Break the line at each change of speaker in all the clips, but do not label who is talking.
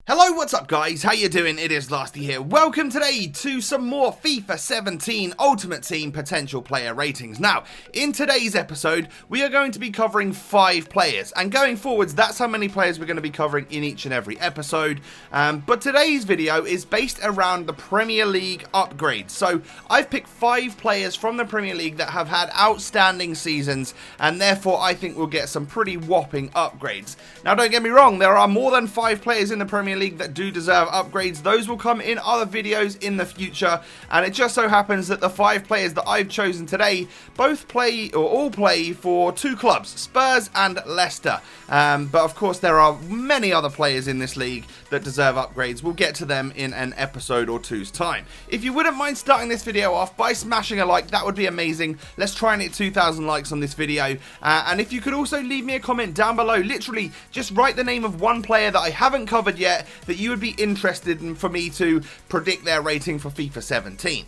Hello, what's up guys? How you doing? It is Lasty here. Welcome today to some more FIFA 17 Ultimate Team potential player ratings. Now, in today's episode, we are going to be covering 5 players, and going forwards, that's how many players we're going to be covering in each and every episode. But today's video is based around the Premier League upgrades. So, I've picked 5 players from the Premier League that have had outstanding seasons, and therefore I think we'll get some pretty whopping upgrades. Now, don't get me wrong, there are more than 5 players in the Premier League that do deserve upgrades. Those will come in other videos in the future, and it just so happens that the 5 players that I've chosen today both play, or all play, for 2 clubs, Spurs and Leicester. But of course there are many other players in this league that deserve upgrades. We'll get to them in an episode or two's time. If you wouldn't mind starting this video off by smashing a like, that would be amazing. Let's try and hit 2,000 likes on this video, and if you could also leave me a comment down below, literally just write the name of one player that I haven't covered yet that you would be interested in for me to predict their rating for FIFA 17.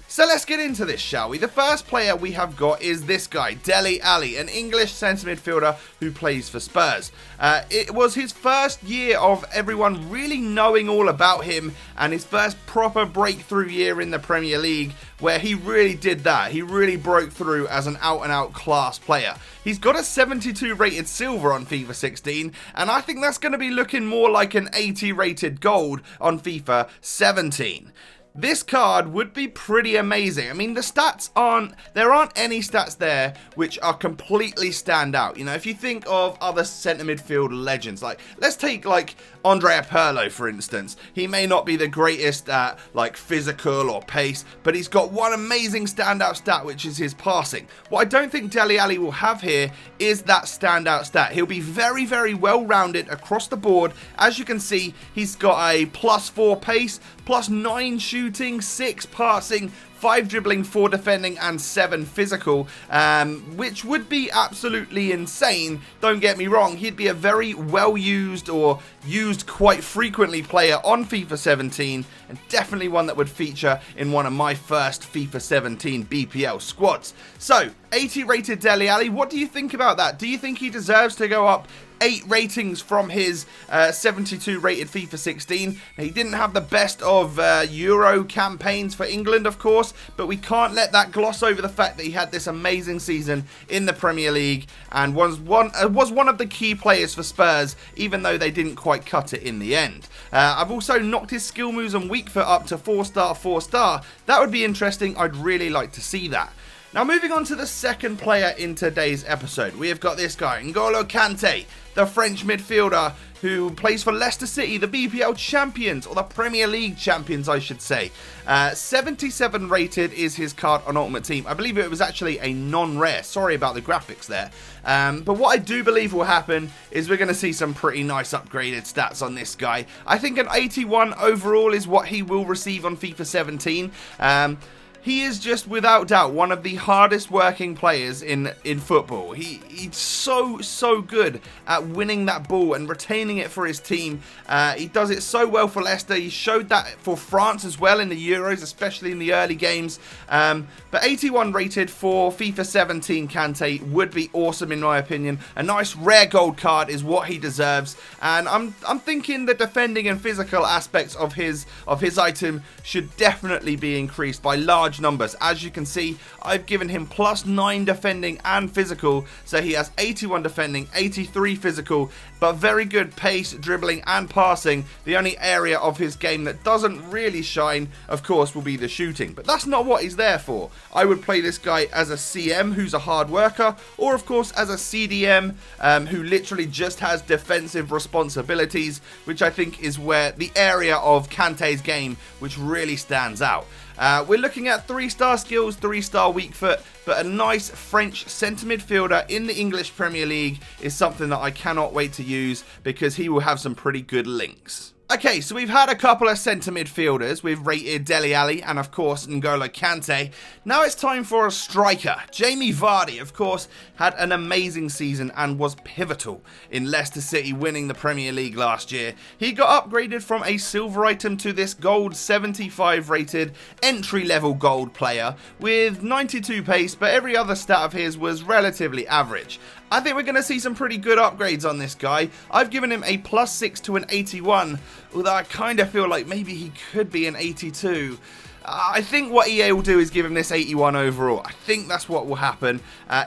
So let's get into this, shall we? The first player we have got is this guy, Dele Alli, an English centre midfielder who plays for Spurs. It was his first year of everyone really knowing all about him, and his first proper breakthrough year in the Premier League, where he really did that. He really broke through as an out-and-out class player. He's got a 72 rated silver on FIFA 16, and I think that's going to be looking more like an 80 rated gold on FIFA 17. This card would be pretty amazing. I mean, the stats there aren't any stats there which are completely stand out. You know, if you think of other centre midfield legends, like, let's take, like, Andrea Pirlo, for instance. He may not be the greatest at, like, physical or pace, but he's got one amazing standout stat, which is his passing. What I don't think Dele Alli will have here is that standout stat. He'll be very, very well-rounded across the board. As you can see, he's got a +4 pace, +9 shooting, 6 passing, 5 dribbling, 4 defending, and 7 physical, which would be absolutely insane. Don't get me wrong, he'd be a very well used, or used quite frequently, player on FIFA 17, and definitely one that would feature in one of my first FIFA 17 BPL squads. So, 80 rated Dele Alli, what do you think about that? Do you think he deserves to go up 8 ratings from his 72 rated FIFA 16. Now, he didn't have the best of Euro campaigns for England, of course, but we can't let that gloss over the fact that he had this amazing season in the Premier League and was one of the key players for Spurs, even though they didn't quite cut it in the end. I've also knocked his skill moves and weak foot up to 4-star, 4-star. That would be interesting. I'd really like to see that. Now, moving on to the second player in today's episode, we have got this guy, N'Golo Kante, the French midfielder who plays for Leicester City, the BPL champions, or the Premier League champions, I should say. 77 rated is his card on Ultimate Team. I believe it was actually a non-rare. Sorry about the graphics there. But what I do believe will happen is we're going to see some pretty nice upgraded stats on this guy. I think an 81 overall is what he will receive on FIFA 17. He is just, without doubt, one of the hardest working players in football. He's so good at winning that ball and retaining it for his team. He does it so well for Leicester. He showed that for France as well in the Euros, especially in the early games. But 81 rated for FIFA 17 Kante would be awesome in my opinion. A nice rare gold card is what he deserves. And I'm thinking the defending and physical aspects of his item should definitely be increased by large numbers. As you can see, I've given him +9 defending and physical, so he has 81 defending, 83 physical, but very good pace, dribbling, and passing. The only area of his game that doesn't really shine, of course, will be the shooting, but that's not what he's there for. I would play this guy as a CM who's a hard worker, or of course as a CDM who literally just has defensive responsibilities, which I think is where the area of Kante's game which really stands out. We're looking at 3-star skills, 3-star weak foot, but a nice French centre midfielder in the English Premier League is something that I cannot wait to use because he will have some pretty good links. Okay, so we've had a couple of centre midfielders. We've rated Dele Alli and, of course, N'Golo Kante. Now it's time for a striker. Jamie Vardy, of course, had an amazing season and was pivotal in Leicester City winning the Premier League last year. He got upgraded from a silver item to this gold 75 rated entry-level gold player with 92 pace, but every other stat of his was relatively average. I think we're going to see some pretty good upgrades on this guy. I've given him a +6 to an 81, although I kind of feel like maybe he could be an 82. I think what EA will do is give him this 81 overall. I think that's what will happen.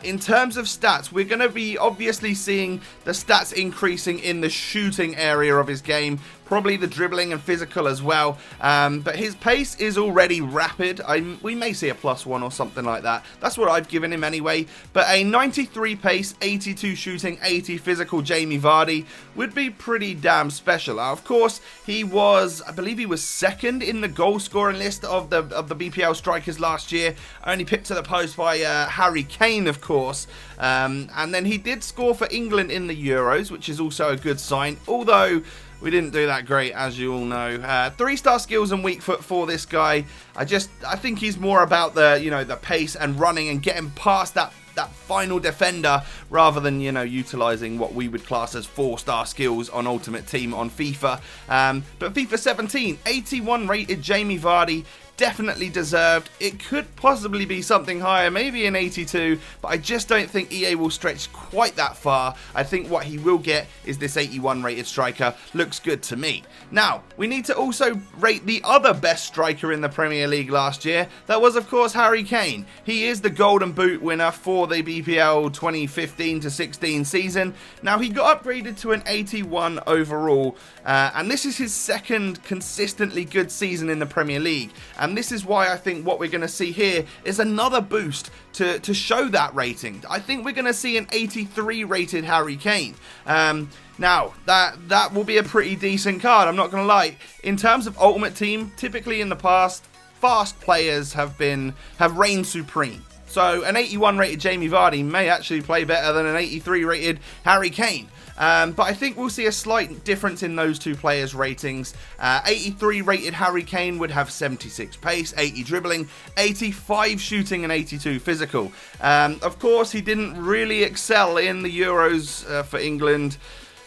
In terms of stats, we're going to be obviously seeing the stats increasing in the shooting area of his game. Probably the dribbling and physical as well. But his pace is already rapid. We may see a +1 or something like that. That's what I've given him anyway. But a 93 pace, 82 shooting, 80 physical Jamie Vardy would be pretty damn special. Of course, he was, I believe he was second in the goal scoring list of the BPL strikers last year. Only picked to the post by Harry Kane, of course. And then he did score for England in the Euros, which is also a good sign. Although we didn't do that great, as you all know. 3-star skills and weak foot for this guy. I think he's more about the pace and running and getting past that final defender rather than, utilising what we would class as 4-star skills on Ultimate Team on FIFA. But FIFA 17, 81 rated Jamie Vardy. Definitely deserved. It could possibly be something higher, maybe an 82, but I just don't think EA will stretch quite that far. I think what he will get is this 81 rated striker. Looks good to me. Now, we need to also rate the other best striker in the Premier League last year. That was, of course, Harry Kane. He is the Golden Boot winner for the BPL 2015-16 season. Now, he got upgraded to an 81 overall, and this is his second consistently good season in the Premier League. And this is why I think what we're going to see here is another boost to show that rating. I think we're going to see an 83 rated Harry Kane. Now, that will be a pretty decent card, I'm not going to lie. In terms of Ultimate Team, typically in the past, fast players have reigned supreme. So an 81 rated Jamie Vardy may actually play better than an 83 rated Harry Kane. But I think we'll see a slight difference in those two players' ratings. 83 rated Harry Kane would have 76 pace, 80 dribbling, 85 shooting and 82 physical. Of course, he didn't really excel in the Euros for England.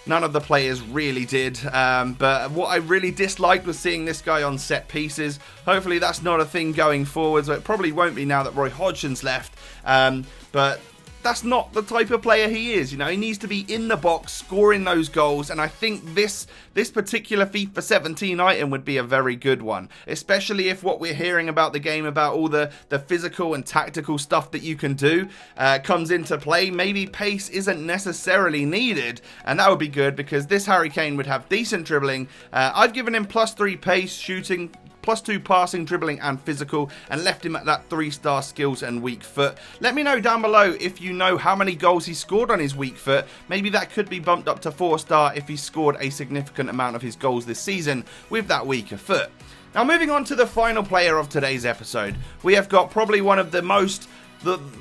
None of the players really did, but what I really disliked was seeing this guy on set pieces. Hopefully that's not a thing going forward, so it probably won't be now that Roy Hodgson's left, but that's not the type of player he is. He needs to be in the box, scoring those goals, and I think this particular FIFA 17 item would be a very good one, especially if what we're hearing about the game, about all the physical and tactical stuff that you can do, comes into play. Maybe pace isn't necessarily needed, and that would be good because this Harry Kane would have decent dribbling. I've given him +3 pace, shooting, +2 passing, dribbling and physical, and left him at that 3-star skills and weak foot. Let me know down below if you know how many goals he scored on his weak foot. Maybe that could be bumped up to 4-star if he scored a significant amount of his goals this season with that weaker foot. Now, moving on to the final player of today's episode, we have got probably one of the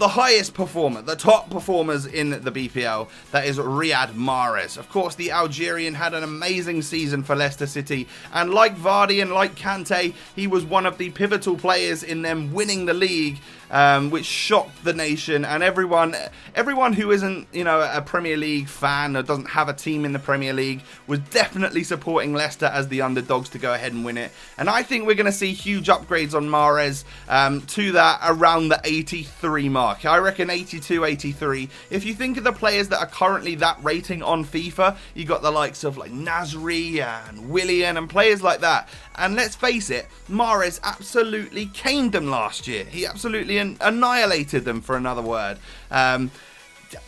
highest performer, the top performers in the BPL, that is Riyad Mahrez. Of course, the Algerian had an amazing season for Leicester City, and like Vardy and like Kante, he was one of the pivotal players in them winning the league, which shocked the nation and everyone who isn't, a Premier League fan or doesn't have a team in the Premier League was definitely supporting Leicester as the underdogs to go ahead and win it. And I think we're going to see huge upgrades on Mahrez to that around the 83 mark. I reckon 82, 83. If you think of the players that are currently that rating on FIFA, you got the likes of like Nasri and Willian and players like that. And let's face it, Mahrez absolutely caned them last year. He absolutely annihilated them, for another word.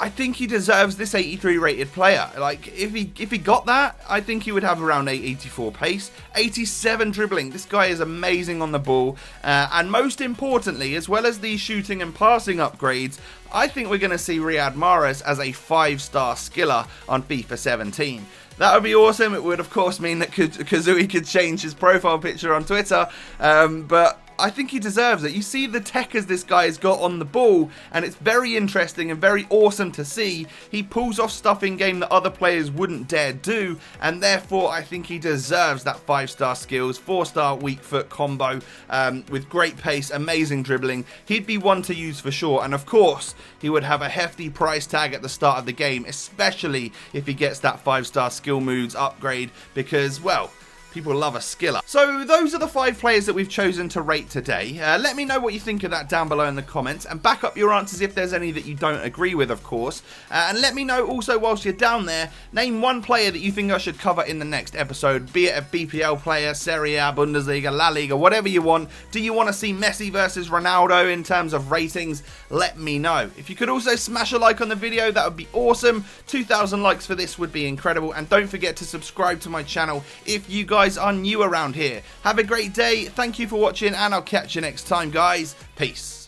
I think he deserves this 83 rated player. Like, if he got that, I think he would have around 84 pace, 87 dribbling. This guy is amazing on the ball. And most importantly, as well as these shooting and passing upgrades, I think we're going to see Riyad Mahrez as a 5-star skiller on FIFA 17. That would be awesome. It would, of course, mean that Kazooie could change his profile picture on Twitter. But I think he deserves it. You see the tech as this guy has got on the ball, and it's very interesting and very awesome to see. He pulls off stuff in game that other players wouldn't dare do, and therefore I think he deserves that 5-star skills, 4-star weak foot combo with great pace, amazing dribbling. He'd be one to use for sure, and of course he would have a hefty price tag at the start of the game, especially if he gets that 5-star skill moves upgrade, because, well, People love a skiller. So those are the 5 players that we've chosen to rate today. Let me know what you think of that down below in the comments, and back up your answers if there's any that you don't agree with, of course. And let me know also, whilst you're down there, name one player that you think I should cover in the next episode, be it a BPL player, Serie A, Bundesliga, La Liga, whatever you want. Do you want to see Messi versus Ronaldo in terms of ratings? Let me know. If you could also smash a like on the video, that would be awesome. 2,000 likes for this would be incredible, and don't forget to subscribe to my channel if you guys are new around here. Have a great day, thank you for watching, and I'll catch you next time, guys. Peace.